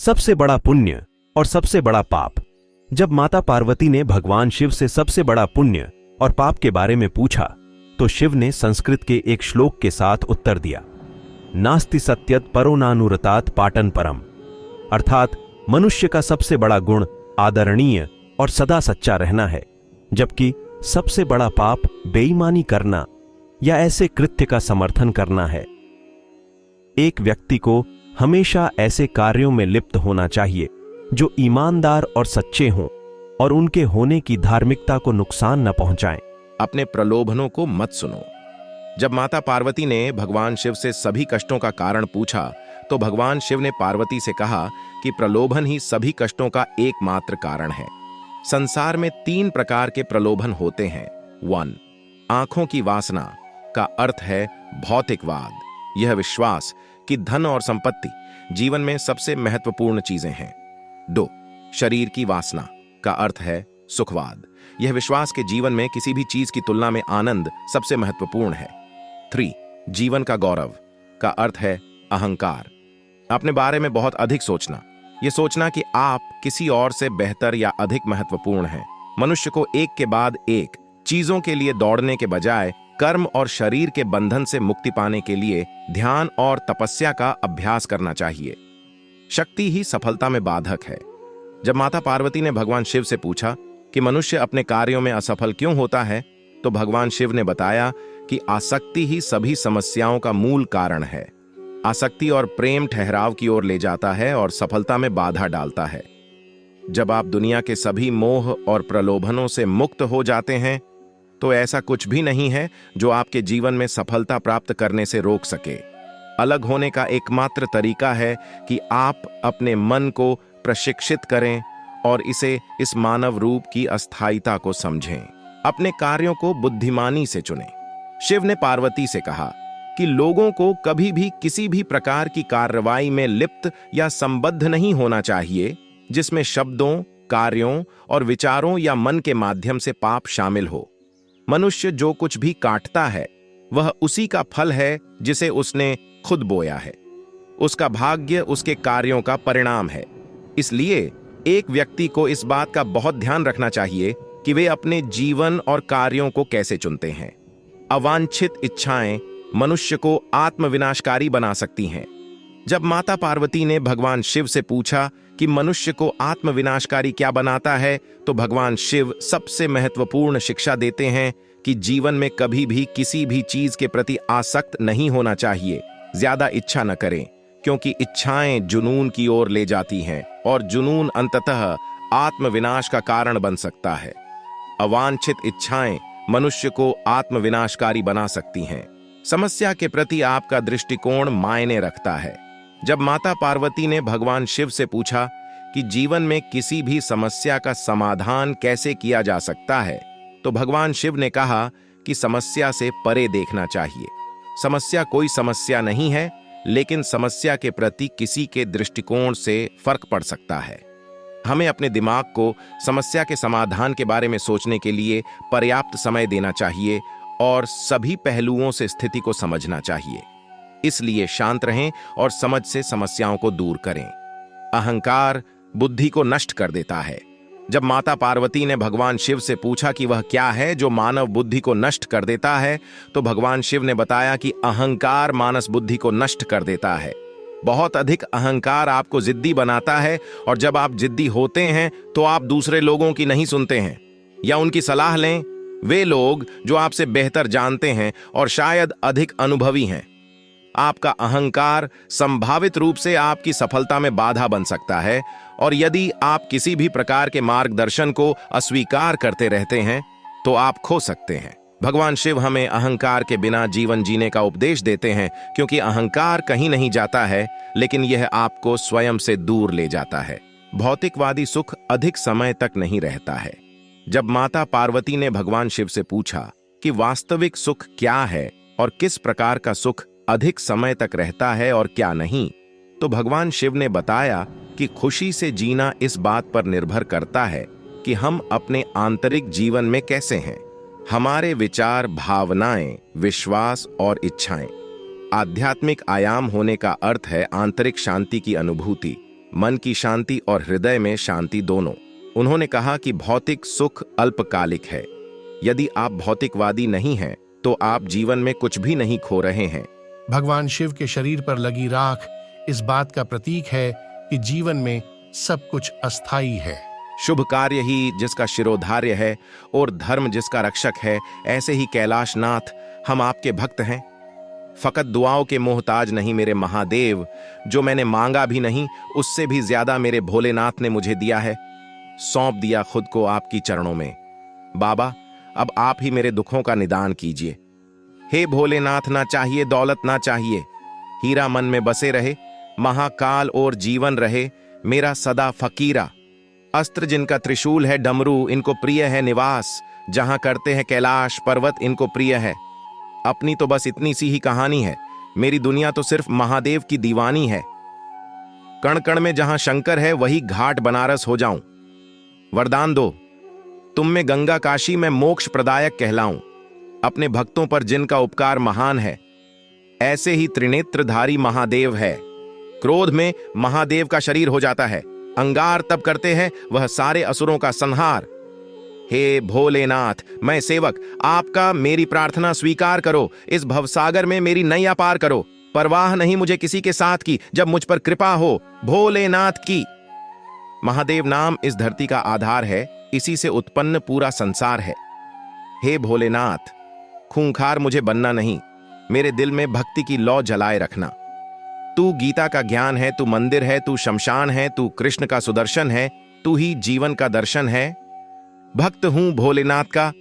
सबसे बड़ा पुण्य और सबसे बड़ा पाप। जब माता पार्वती ने भगवान शिव से सबसे बड़ा पुण्य और पाप के बारे में पूछा तो शिव ने संस्कृत के एक श्लोक के साथ उत्तर दिया, नास्ति सत्यत परो नानुरतात् पाटन परम। अर्थात मनुष्य का सबसे बड़ा गुण आदरणीय और सदा सच्चा रहना है, जबकि सबसे बड़ा पाप बेईमानी करना या ऐसे कृत्य का समर्थन करना है। एक व्यक्ति को हमेशा ऐसे कार्यों में लिप्त होना चाहिए जो ईमानदार और सच्चे हों और उनके होने की धार्मिकता को नुकसान न पहुंचाएं। अपने प्रलोभनों को मत सुनो। जब माता पार्वती ने भगवान शिव से सभी कष्टों का कारण पूछा तो भगवान शिव ने पार्वती से कहा कि प्रलोभन ही सभी कष्टों का एकमात्र कारण है। संसार में 3 प्रकार के प्रलोभन होते हैं। 1. आंखों की वासना का अर्थ है भौतिकवाद। यह विश्वास कि धन और संपत्ति जीवन में सबसे महत्वपूर्ण चीजें हैं। 2. शरीर की वासना का अर्थ है सुखवाद। यह विश्वास के जीवन में किसी भी चीज की तुलना में आनंद सबसे महत्वपूर्ण है। 3. जीवन का गौरव का अर्थ है अहंकार। अपने बारे में बहुत अधिक सोचना, यह सोचना कि आप किसी और से बेहतर या अधिक महत्वपूर्ण हैं। मनुष्य को एक के बाद एक चीजों के लिए दौड़ने के बजाय कर्म और शरीर के बंधन से मुक्ति पाने के लिए ध्यान और तपस्या का अभ्यास करना चाहिए। शक्ति ही सफलता में बाधक है। जब माता पार्वती ने भगवान शिव से पूछा कि मनुष्य अपने कार्यों में असफल क्यों होता है, तो भगवान शिव ने बताया कि आसक्ति ही सभी समस्याओं का मूल कारण है। आसक्ति और प्रेम ठहराव की ओर ले जाता है और सफलता में बाधा डालता है। जब आप दुनिया के सभी मोह और प्रलोभनों से मुक्त हो जाते हैं तो ऐसा कुछ भी नहीं है जो आपके जीवन में सफलता प्राप्त करने से रोक सके। अलग होने का एकमात्र तरीका है कि आप अपने मन को प्रशिक्षित करें और इसे इस मानव रूप की अस्थायीता को समझें। अपने कार्यों को बुद्धिमानी से चुनें। शिव ने पार्वती से कहा कि लोगों को कभी भी किसी भी प्रकार की कार्रवाई में लिप्त या संबद्ध नहीं होना चाहिए जिसमें शब्दों, कार्यों और विचारों या मन के माध्यम से पाप शामिल हो। मनुष्य जो कुछ भी काटता है वह उसी का फल है जिसे उसने खुद बोया है। उसका भाग्य उसके कार्यों का परिणाम है। इसलिए एक व्यक्ति को इस बात का बहुत ध्यान रखना चाहिए कि वे अपने जीवन और कार्यों को कैसे चुनते हैं। अवांछित इच्छाएं मनुष्य को आत्मविनाशकारी बना सकती हैं। जब माता पार्वती ने भगवान शिव से पूछा कि मनुष्य को आत्मविनाशकारी क्या बनाता है, तो भगवान शिव सबसे महत्वपूर्ण शिक्षा देते हैं कि जीवन में कभी भी किसी भी चीज के प्रति आसक्त नहीं होना चाहिए। ज्यादा इच्छा न करें, क्योंकि इच्छाएं जुनून की ओर ले जाती हैं और जुनून अंततः आत्मविनाश का कारण बन सकता है। अवांछित इच्छाएं मनुष्य को आत्मविनाशकारी बना सकती हैं। समस्या के प्रति आपका दृष्टिकोण मायने रखता है। जब माता पार्वती ने भगवान शिव से पूछा कि जीवन में किसी भी समस्या का समाधान कैसे किया जा सकता है, तो भगवान शिव ने कहा कि समस्या से परे देखना चाहिए। समस्या कोई समस्या नहीं है, लेकिन समस्या के प्रति किसी के दृष्टिकोण से फर्क पड़ सकता है। हमें अपने दिमाग को समस्या के समाधान के बारे में सोचने के लिए पर्याप्त समय देना चाहिए और सभी पहलुओं से स्थिति को समझना चाहिए। इसलिए शांत रहें और समझ से समस्याओं को दूर करें। अहंकार बुद्धि को नष्ट कर देता है। जब माता पार्वती ने भगवान शिव से पूछा कि वह क्या है जो मानव बुद्धि को नष्ट कर देता है, तो भगवान शिव ने बताया कि अहंकार मानस बुद्धि को नष्ट कर देता है। बहुत अधिक अहंकार आपको जिद्दी बनाता है और जब आप जिद्दी होते हैं तो आप दूसरे लोगों की नहीं सुनते हैं या उनकी सलाह लें। वे लोग जो आपसे बेहतर जानते हैं और शायद अधिक अनुभवी हैं। आपका अहंकार संभावित रूप से आपकी सफलता में बाधा बन सकता है और यदि आप किसी भी प्रकार के मार्गदर्शन को अस्वीकार करते रहते हैं तो आप खो सकते हैं। भगवान शिव हमें अहंकार के बिना जीवन जीने का उपदेश देते हैं, क्योंकि अहंकार कहीं नहीं जाता है, लेकिन यह आपको स्वयं से दूर ले जाता है। भौतिकवादी सुख अधिक समय तक नहीं रहता है। जब माता पार्वती ने भगवान शिव से पूछा कि वास्तविक सुख क्या है और किस प्रकार का सुख अधिक समय तक रहता है और क्या नहीं, तो भगवान शिव ने बताया कि खुशी से जीना इस बात पर निर्भर करता है कि हम अपने आंतरिक जीवन में कैसे हैं। हमारे विचार, भावनाएं, विश्वास और इच्छाएं। आध्यात्मिक आयाम होने का अर्थ है आंतरिक शांति की अनुभूति, मन की शांति और हृदय में शांति दोनों। उन्होंने कहा कि भौतिक सुख अल्पकालिक है। यदि आप भौतिकवादी नहीं हैं तो आप जीवन में कुछ भी नहीं खो रहे हैं। भगवान शिव के शरीर पर लगी राख इस बात का प्रतीक है कि जीवन में सब कुछ अस्थायी है। शुभ कार्य ही जिसका शिरोधार्य है और धर्म जिसका रक्षक है, ऐसे ही कैलाशनाथ हम आपके भक्त हैं। फकत दुआओं के मोहताज नहीं मेरे महादेव, जो मैंने मांगा भी नहीं उससे भी ज्यादा मेरे भोलेनाथ ने मुझे दिया है। सौंप दिया खुद को आपकी चरणों में। बाबा, अब आप ही मेरे दुखों का निदान कीजिए। हे भोलेनाथ, ना चाहिए दौलत ना चाहिए, हीरा मन में बसे रहे, महाकाल और जीवन रहे मेरा सदा फकीरा। अस्त्र जिनका त्रिशूल है डमरू, इनको प्रिय है निवास, जहां करते हैं कैलाश पर्वत इनको प्रिय है। अपनी तो बस इतनी सी ही कहानी है, मेरी दुनिया तो सिर्फ महादेव की दीवानी है। कण कण में जहां शंकर है वही घाट बनारस हो जाऊं। वरदान दो, तुम में गंगा काशी में मोक्ष प्रदायक कहलाऊं। अपने भक्तों पर जिनका उपकार महान है, ऐसे ही त्रिनेत्रधारी महादेव है। क्रोध में महादेव का शरीर हो जाता है, अंगार तब करते हैं वह सारे असुरों का संहार। हे भोलेनाथ, मैं सेवक आपका, मेरी प्रार्थना स्वीकार करो। इस भवसागर में मेरी नैया पार करो। परवाह नहीं मुझे किसी के साथ की, जब मुझ पर कृपा हो भोलेनाथ की। महादेव नाम इस धरती का आधार है, इसी से उत्पन्न पूरा संसार है। हे भोलेनाथ, खूंखार मुझे बनना नहीं, मेरे दिल में भक्ति की लौ जलाए रखना। तू गीता का ज्ञान है, तू मंदिर है, तू शमशान है, तू कृष्ण का सुदर्शन है, तू ही जीवन का दर्शन है। भक्त हूं भोलेनाथ का,